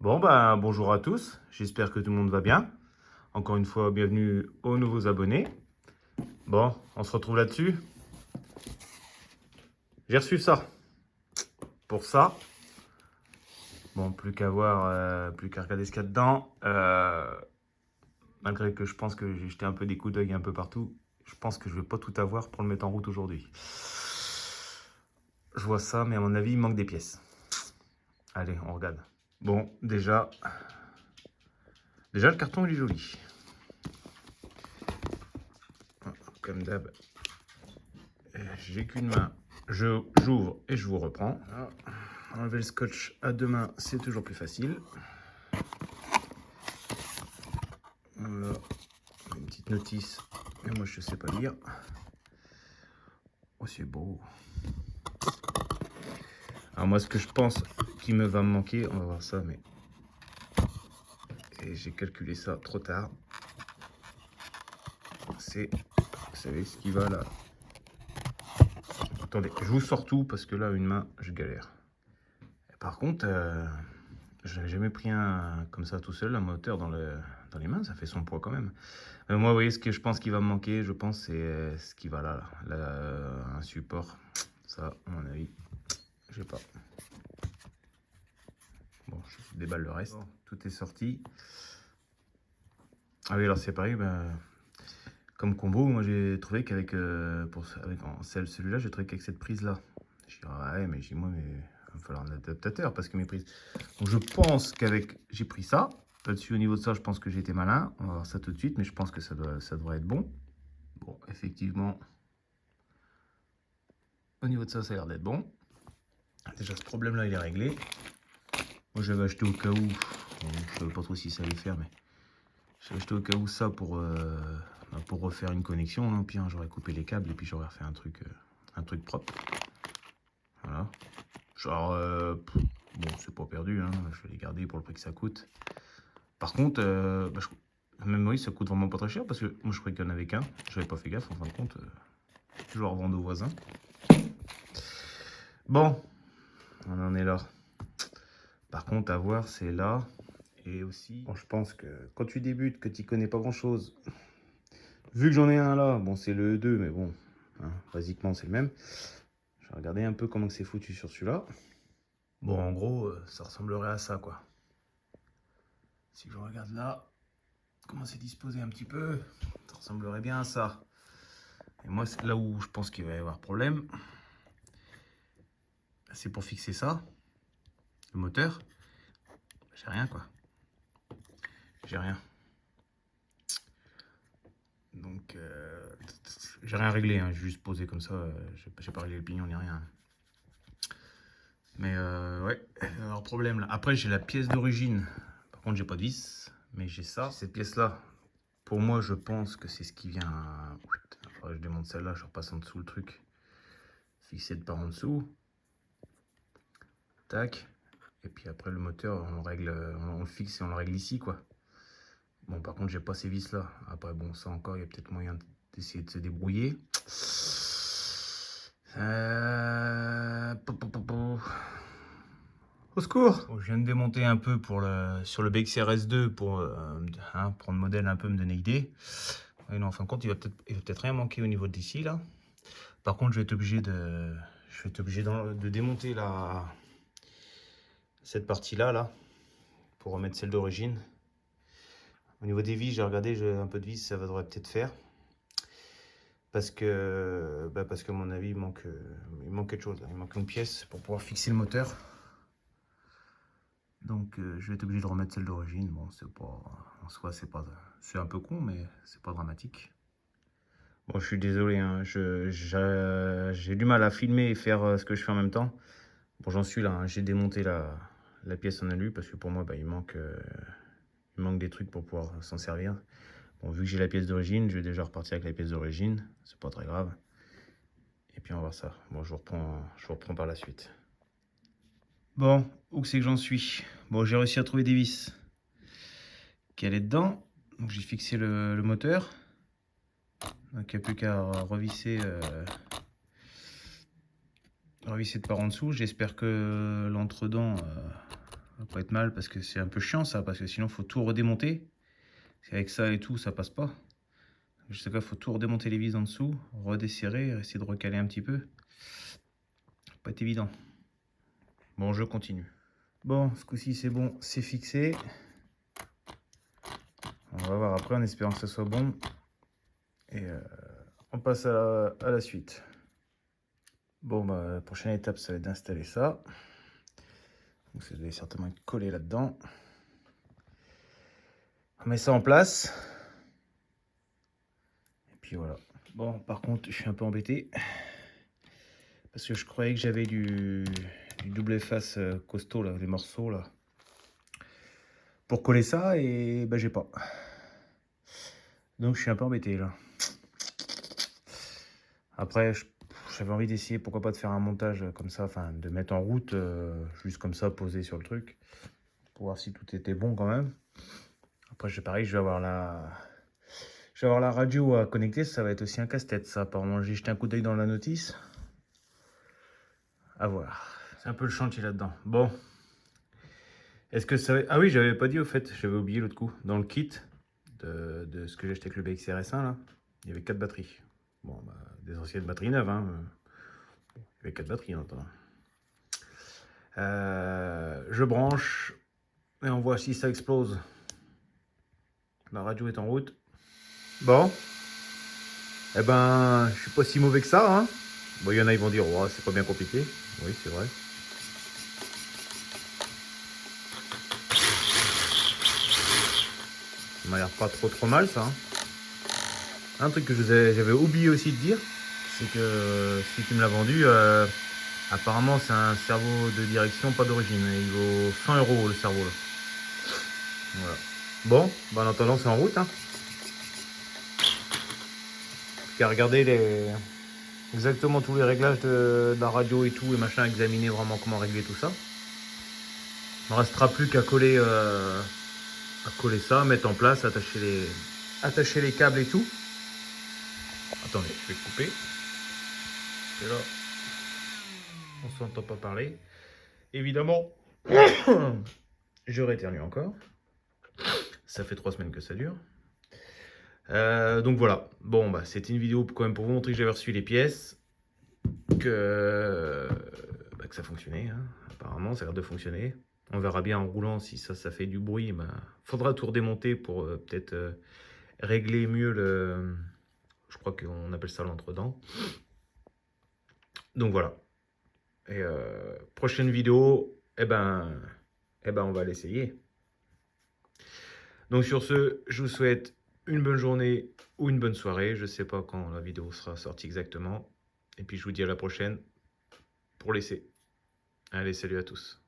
Bon, ben, bonjour à tous, j'espère que tout le monde va bien. Encore une fois, bienvenue aux nouveaux abonnés. Bon, on se retrouve là-dessus. J'ai reçu ça. Pour ça, bon, plus qu'à voir, plus qu'à regarder ce qu'il y a dedans. Malgré que je pense que j'ai jeté un peu des coups d'œil un peu partout, je pense que je vais pas tout avoir pour le mettre en route aujourd'hui. Je vois ça, mais à mon avis, il manque des pièces. Allez, on regarde. Bon, déjà le carton, il est joli. Comme d'hab, j'ai qu'une main. J'ouvre et je vous reprends. Voilà. Enlever le scotch à deux mains, c'est toujours plus facile. Voilà. Une petite notice. Et moi, je sais pas lire. Oh, c'est beau. Alors moi, ce que je pense qui me va me manquer, on va voir ça, mais... Et j'ai calculé ça trop tard. C'est... Vous savez ce qui va là. Attendez, je vous sors tout parce que là, une main, je galère. Et par contre, je n'avais jamais pris un comme ça tout seul, un moteur dans les mains, ça fait son poids quand même. Moi, vous voyez, ce que je pense qui va me manquer, je pense, c'est ce qui va là, un support. Ça, à mon avis, je sais pas. Bon, je déballe le reste. Bon, tout est sorti. Ah oui, alors c'est pareil, comme combo, moi j'ai trouvé qu'avec celui-là, j'ai trouvé qu'avec cette prise-là. Je dis, ah ouais, mais mais il va falloir un adaptateur parce que mes prises. Donc je pense qu'avec, j'ai pris ça. Là-dessus, au niveau de ça, je pense que j'ai été malin. On va voir ça tout de suite, mais je pense que ça devrait être bon. Bon, effectivement, au niveau de ça, ça a l'air d'être bon. Déjà, ce problème-là, il est réglé. Moi, j'avais acheté au cas où, bon, je savais pas trop si ça allait faire, mais j'avais acheté au cas où ça pour refaire une connexion. Hein. Puis j'aurais coupé les câbles et puis j'aurais refait un truc propre. Voilà. Genre, bon, c'est pas perdu, hein. Je vais les garder pour le prix que ça coûte. Par contre, même oui, ça coûte vraiment pas très cher parce que moi je croyais qu'il n'y en avait qu'un. J'avais pas fait gaffe, en fin de compte. Je vais en revendre aux voisins. Bon, on en est là. Par contre, à voir, c'est là. Et aussi, bon, je pense que quand tu débutes, que tu connais pas grand chose, vu que j'en ai un là, bon, c'est le E2, mais bon, hein, basiquement, c'est le même. Je vais regarder un peu comment c'est foutu sur celui-là. Bon, en gros, ça ressemblerait à ça, quoi. Si je regarde là, comment c'est disposé un petit peu, ça ressemblerait bien à ça. Et moi, là où je pense qu'il va y avoir problème, c'est pour fixer ça, le moteur. J'ai rien, quoi. J'ai rien. Donc, j'ai rien réglé, hein, j'ai juste posé comme ça. J'ai pas réglé le pignon ni rien. Mais ouais, alors problème là. Après, j'ai la pièce d'origine. Par contre, j'ai pas de vis, mais j'ai ça. Cette pièce-là, pour moi, je pense que c'est ce qui vient. Faudrait que je démonte celle-là, je repasse en dessous le truc. Fixé de par en dessous. Tac. Et puis après, le moteur, on le fixe et on le règle ici, quoi. Bon, par contre, j'ai pas ces vis-là. Après, bon, ça encore, il y a peut-être moyen d'essayer de se débrouiller. Au secours! Bon, je viens de démonter un peu sur le BXRS2 pour prendre le modèle un peu, me donner idée. Et non, en fin de compte, il va peut-être rien manquer au niveau d'ici, là. Par contre, je vais être obligé de démonter cette partie-là, là, pour remettre celle d'origine. Au niveau des vis, j'ai regardé, j'ai un peu de vis, ça devrait peut-être faire. Parce que à mon avis, il manque quelque chose. Là. Il manque une pièce pour pouvoir fixer le moteur. Donc je vais être obligé de remettre celle d'origine. Bon, c'est pas en soi, c'est un peu con, mais c'est pas dramatique. Bon, je suis désolé, hein, j'ai du mal à filmer et faire ce que je fais en même temps. Bon, j'en suis là, hein, j'ai démonté la pièce en alu parce que pour moi, il manque des trucs pour pouvoir s'en servir. Bon, vu que j'ai la pièce d'origine, je vais déjà repartir avec la pièce d'origine, c'est pas très grave. Et puis on va voir ça. Bon, je vous reprends par la suite. Bon, où c'est que j'en suis? Bon, j'ai réussi à trouver des vis qui allaient dedans. Donc j'ai fixé le moteur. Donc il n'y a plus qu'à revisser, revisser de par en dessous. J'espère que l'entre-dents va pas être mal parce que c'est un peu chiant ça, parce que sinon il faut tout redémonter. Avec ça et tout, ça passe pas. Je sais pas, il faut tout redémonter les vis en dessous, redesserrer, essayer de recaler un petit peu. Ça va pas être évident. Bon, je continue. Bon, ce coup-ci c'est bon, c'est fixé. On va voir après en espérant que ce soit bon. Et on passe à la suite. Bon, bah, la prochaine étape, ça va être d'installer ça. Donc, ça devait certainement être collé là-dedans. On met ça en place. Et puis voilà. Bon, par contre, je suis un peu embêté. Parce que je croyais que j'avais du double face costaud, là, les morceaux, là. Pour coller ça, et bah, j'ai pas. Donc, je suis un peu embêté, là. Après, j'avais envie d'essayer, pourquoi pas de faire un montage comme ça, enfin, de mettre en route, juste comme ça, posé sur le truc. Pour voir si tout était bon quand même. Après, pareil, je vais avoir la radio à connecter, ça va être aussi un casse-tête, ça. Apparemment, j'ai jeté un coup d'œil dans la notice. À voir. C'est un peu le chantier là-dedans. Bon. Est-ce que ça... Ah oui, j'avais pas dit au fait, j'avais oublié l'autre coup. Dans le kit de ce que j'ai acheté avec le BXRS1, là, il y avait 4 batteries. Bon, bah, des anciennes batteries neuves, hein. Il y avait 4 batteries en attendant. Je branche et on voit si ça explose. La radio est en route. Bon. Eh ben, je suis pas si mauvais que ça, hein. Bon, il y en a, ils vont dire, oh, c'est pas bien compliqué. Oui, c'est vrai. Ça m'a l'air pas trop mal, ça. Hein. Un truc que j'avais oublié aussi de dire, c'est que celui qui me l'a vendu, apparemment, c'est un cerveau de direction, pas d'origine. Il vaut 100 € le cerveau, là. Voilà. Bon, bah, en attendant, c'est en route, hein. Puis à regarder exactement tous les réglages de la radio et tout, et machin, examiner vraiment comment régler tout ça. Il ne me restera plus qu'à coller, ça, mettre en place, attacher les câbles et tout. Attendez, je vais couper. Et là, on s'entend pas parler. Évidemment, je réternue encore. Ça fait 3 semaines que ça dure. Donc voilà. Bon, bah, c'était une vidéo quand même pour vous montrer que j'avais reçu les pièces. Que ça fonctionnait. Hein. Apparemment, ça a l'air de fonctionner. On verra bien en roulant si ça fait du bruit. Bah, faudra tout redémonter pour peut-être régler mieux le... Je crois qu'on appelle ça l'entre-dents. Donc voilà. Et prochaine vidéo, eh ben, on va l'essayer. Donc sur ce, je vous souhaite une bonne journée ou une bonne soirée. Je ne sais pas quand la vidéo sera sortie exactement. Et puis je vous dis à la prochaine pour l'essai. Allez, salut à tous.